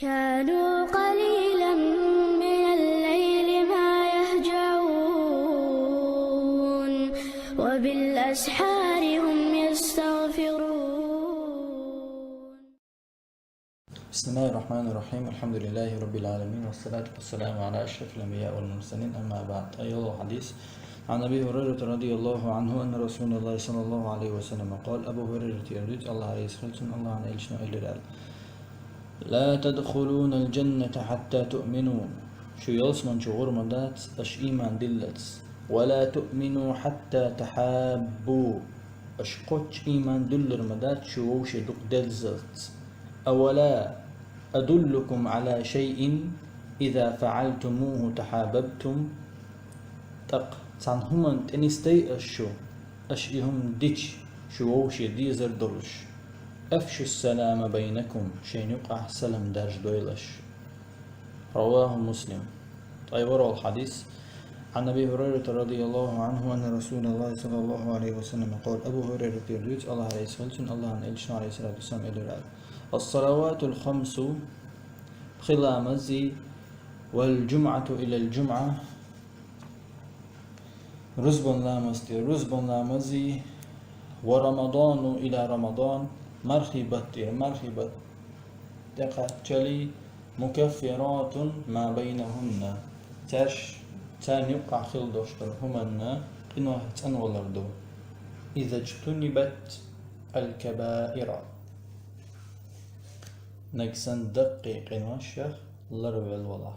كانوا قليلا من الليل ما يهجعون وبالأسحار هم يستغفرون. بسم الله الرحمن الرحيم. الحمد لله رب العالمين، والصلاة والسلام على أشرف الأنبياء والمرسلين، أما بعد. أيها الحديث عن أبي هريرة رضي الله عنه أن رسول الله صلى الله عليه وسلم قال: أبو هريرة يرد الله عليه الصلاة الله عليه وسلم: لا تدخلون الجنة حتى تؤمنوا. شو يلسمن شو غرمدات أش إيمان دلت. ولا تؤمنوا حتى تحابوا. أش قوش إيمان دلر مدات شو وش دق دلزت. أولا أدلكم على شيء إذا فعلتموه تحاببتم. تق تعنهما تنستي أشيهم ديش شو وش ديزر دلش. أفشوا السلام بينكم شين يقع سلام داش دويلش. رواه مسلم. طيب، ورا الحديث عن أبي هريرة رضي الله عنه أن رسول الله صلى الله عليه وسلم قال: أبو هريرة يريد الله عليه الصلاة الله عن إلشنا عليه الصلاة والسلام إلى الصلوات الخمس خلامزي والجمعة إلى الجمعة رزب لامزي ورمضان إلى رمضان مرحبت تقتلي مكفرات ما بينهن تان يقع خلدوشتر همنا إنه تنولردو إذا اجتنبت الكبائر. نكسن دقيق نوشخ لرب الوضع.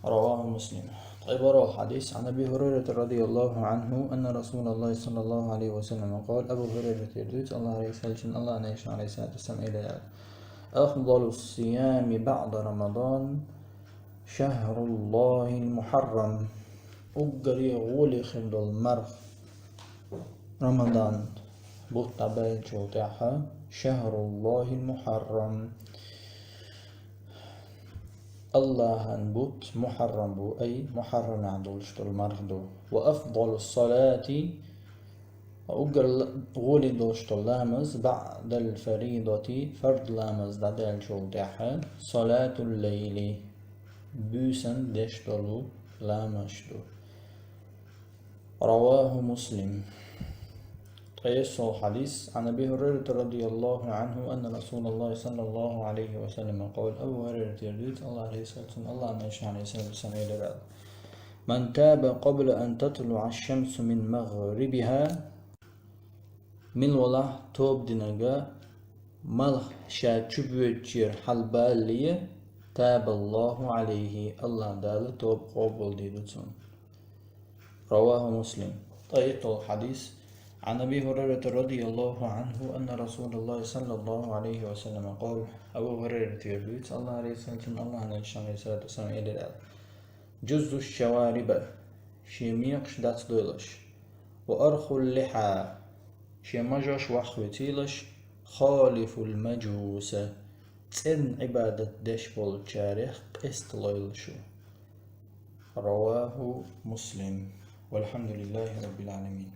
رواه مسلم. طيب، وراه حديث عن أبي هريرة رضي الله عنه أن رسول الله صلى الله عليه وسلم قال: أبو هريرة يريد الله عليه الصلاة الله عليه الصلاة إلى أفضل الصيام بعد رمضان شهر الله المحرم. أجري غولي خلد المرخ رمضان بطبال جوتاها شهر الله المحرم. الله هنبوت محرم بو أي محرم عندولش المرخ دو. وأفضل الصلاة أجر غولي دوش لامز بعد الفريضة فرد لامز دادال جوتاها صلاة الليل بوسن دشتلو لامشتو. رواه مسلم. قيس الحديث عن أبي هريرة رضي الله عنه أن رسول الله صلى الله عليه وسلم قال: أبو هريرة يريد الله عليه الصلاة الله عليه وسلم: من تاب قبل أن تطلع الشمس من مغربها من ولا توب دينجا ملح شاتشبوتشير حلبالية تاب الله عليه الله دال توب قبول ديدوتون. رواه مسلم. طيب، الحديث عن أبي هريرة رضي الله عنه أن رسول الله صلى الله عليه وسلم قال: أبو هريرة يريد الله عليه الله عليه وسلم إلى جز الشوارب شيميقش دات دويلش وأرخو اللحى شيمجش وحوتيلش خالف المجوس تن عبادة دشبول تاريخ قستلويلشو. رواه مسلم. والحمد لله رب العالمين.